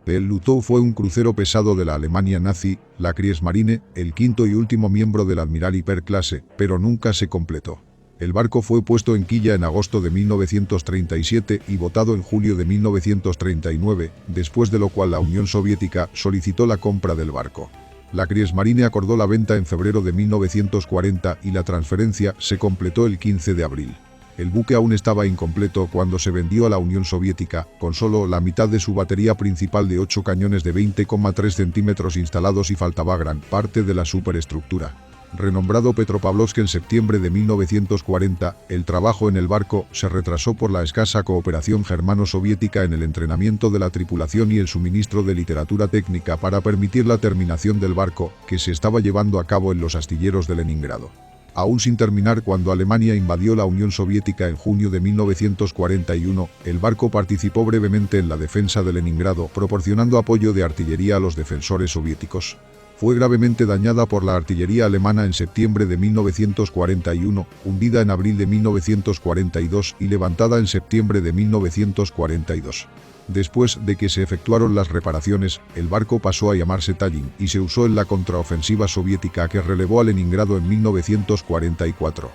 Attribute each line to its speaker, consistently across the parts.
Speaker 1: El Lutzow fue un crucero pesado de la Alemania nazi, la Kriegsmarine, el quinto y último miembro del Admiral Hyper clase, pero nunca se completó. El barco fue puesto en quilla en agosto de 1937 y botado en julio de 1939, después de lo cual la Unión Soviética solicitó la compra del barco. La Kriegsmarine acordó la venta en febrero de 1940 y la transferencia se completó el 15 de abril. El buque aún estaba incompleto cuando se vendió a la Unión Soviética, con solo la mitad de su batería principal de 8 cañones de 20,3 centímetros instalados y faltaba gran parte de la superestructura. Renombrado Petropavlovsk en septiembre de 1940, el trabajo en el barco se retrasó por la escasa cooperación germano-soviética en el entrenamiento de la tripulación y el suministro de literatura técnica para permitir la terminación del barco, que se estaba llevando a cabo en los astilleros de Leningrado. Aún sin terminar cuando Alemania invadió la Unión Soviética en junio de 1941, el barco participó brevemente en la defensa de Leningrado, proporcionando apoyo de artillería a los defensores soviéticos. Fue gravemente dañada por la artillería alemana en septiembre de 1941, hundida en abril de 1942 y levantada en septiembre de 1942. Después de que se efectuaron las reparaciones, el barco pasó a llamarse Tallinn y se usó en la contraofensiva soviética que relevó a Leningrado en 1944.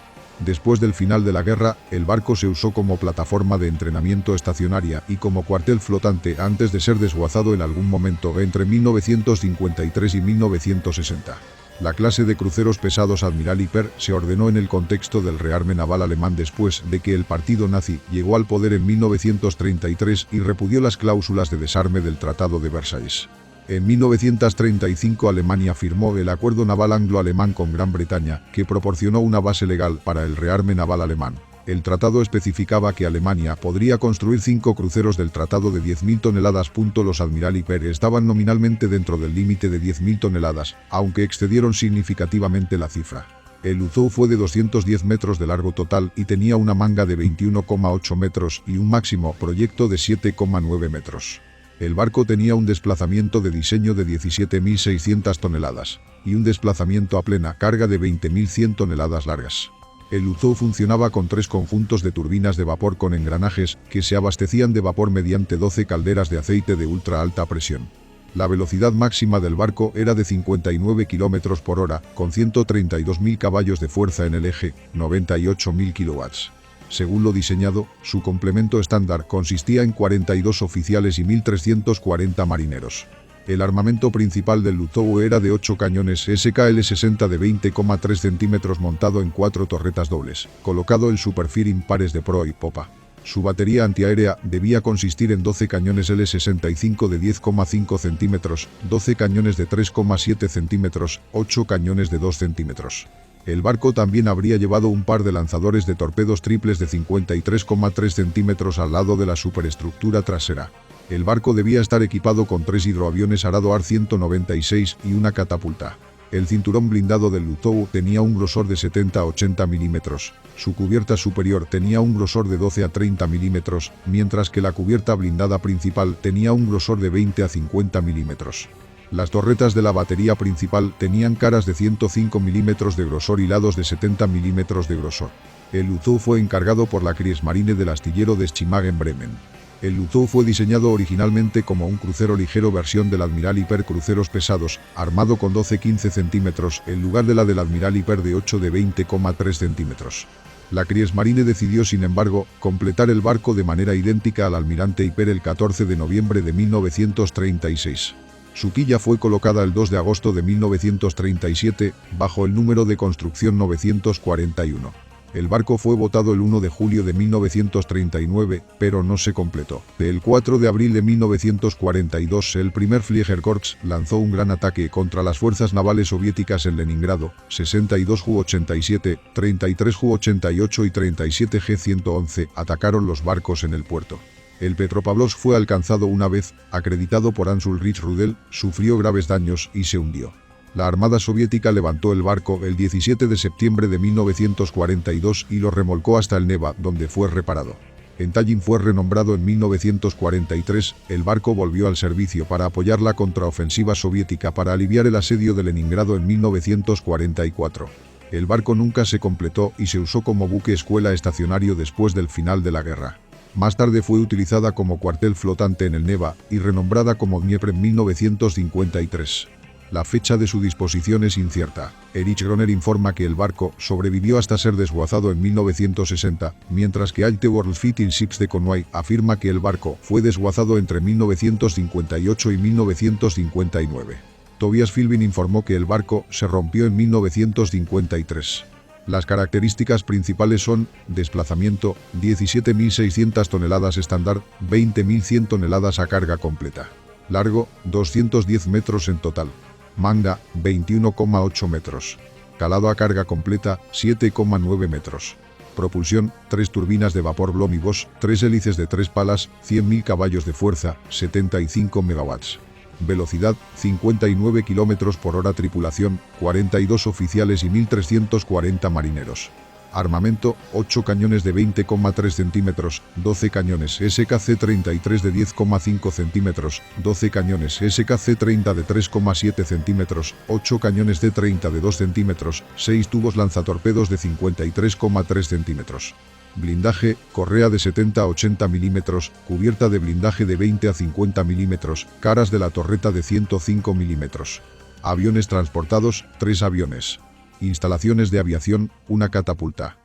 Speaker 1: Después del final de la guerra, el barco se usó como plataforma de entrenamiento estacionaria y como cuartel flotante antes de ser desguazado en algún momento entre 1953 y 1960. La clase de cruceros pesados Admiral Hyper se ordenó en el contexto del rearme naval alemán después de que el partido nazi llegó al poder en 1933 y repudió las cláusulas de desarme del Tratado de Versalles. En 1935 Alemania firmó el Acuerdo Naval Anglo-Alemán con Gran Bretaña, que proporcionó una base legal para el rearme naval alemán. El tratado especificaba que Alemania podría construir 5 cruceros del tratado de 10.000 toneladas. Los Admiral Hyper estaban nominalmente dentro del límite de 10.000 toneladas, aunque excedieron significativamente la cifra. El Lutzow fue de 210 metros de largo total y tenía una manga de 21,8 metros y un máximo proyecto de 7,9 metros. El barco tenía un desplazamiento de diseño de 17.600 toneladas y un desplazamiento a plena carga de 20.100 toneladas largas. El Lutzow funcionaba con 3 conjuntos de turbinas de vapor con engranajes que se abastecían de vapor mediante 12 calderas de aceite de ultra alta presión. La velocidad máxima del barco era de 59 km por hora, con 132.000 caballos de fuerza en el eje, 98.000 kilowatts. Según lo diseñado, su complemento estándar consistía en 42 oficiales y 1.340 marineros. El armamento principal del Lutzow era de 8 cañones SKL-60 de 20,3 centímetros montado en 4 torretas dobles, colocado en superfir impares de proa y popa. Su batería antiaérea debía consistir en 12 cañones L-65 de 10,5 centímetros, 12 cañones de 3,7 centímetros, 8 cañones de 2 centímetros. El barco también habría llevado un par de lanzadores de torpedos triples de 53,3 centímetros al lado de la superestructura trasera. El barco debía estar equipado con 3 hidroaviones Arado AR-196 y una catapulta. El cinturón blindado del Lutzow tenía un grosor de 70 a 80 milímetros. Su cubierta superior tenía un grosor de 12 a 30 milímetros, mientras que la cubierta blindada principal tenía un grosor de 20 a 50 milímetros. Las torretas de la batería principal tenían caras de 105 milímetros de grosor y lados de 70 milímetros de grosor. El Lutzow fue encargado por la Kriegsmarine del astillero de Schimag en Bremen. El Lutzow fue diseñado originalmente como un crucero ligero versión del Admiral Hyper cruceros pesados, armado con 12-15 centímetros, en lugar de la del Admiral Hyper de 8 de 20,3 centímetros. La Kriegsmarine decidió, sin embargo, completar el barco de manera idéntica al Almirante Hyper el 14 de noviembre de 1936. Su quilla fue colocada el 2 de agosto de 1937, bajo el número de construcción 941. El barco fue botado el 1 de julio de 1939, pero no se completó. El 4 de abril de 1942, el primer Fliegerkorps lanzó un gran ataque contra las fuerzas navales soviéticas en Leningrado. 62 Ju-87, 33 Ju-88 y 37 G-111 atacaron los barcos en el puerto. El Petropavlovsk fue alcanzado una vez, acreditado por Hans Ulrich Rudel, sufrió graves daños y se hundió. La Armada Soviética levantó el barco el 17 de septiembre de 1942 y lo remolcó hasta el Neva, donde fue reparado. En Tallinn fue renombrado en 1943, el barco volvió al servicio para apoyar la contraofensiva soviética para aliviar el asedio de Leningrado en 1944. El barco nunca se completó y se usó como buque escuela estacionario después del final de la guerra. Más tarde fue utilizada como cuartel flotante en el Neva y renombrada como Dnieper en 1953. La fecha de su disposición es incierta. Erich Groner informa que el barco sobrevivió hasta ser desguazado en 1960, mientras que Alte World Fighting Ships de Conway afirma que el barco fue desguazado entre 1958 y 1959. Tobias Philbin informó que el barco se rompió en 1953. Las características principales son desplazamiento, 17.600 toneladas estándar, 20.100 toneladas a carga completa. Largo, 210 metros en total. Manga, 21,8 metros. Calado a carga completa, 7,9 metros. Propulsión, 3 turbinas de vapor Blohm y Voss, 3 hélices de 3 palas, 100.000 caballos de fuerza, 75 megawatts. Velocidad, 59 km por hora. Tripulación, 42 oficiales y 1.340 marineros. Armamento, 8 cañones de 20,3 centímetros, 12 cañones SKC-33 de 10,5 centímetros, 12 cañones SKC-30 de 3,7 centímetros, 8 cañones de 30 de 2 centímetros, 6 tubos lanzatorpedos de 53,3 centímetros. Blindaje, correa de 70 a 80 milímetros, cubierta de blindaje de 20 a 50 milímetros, caras de la torreta de 105 milímetros. Aviones transportados, 3 aviones. Instalaciones de aviación, una catapulta.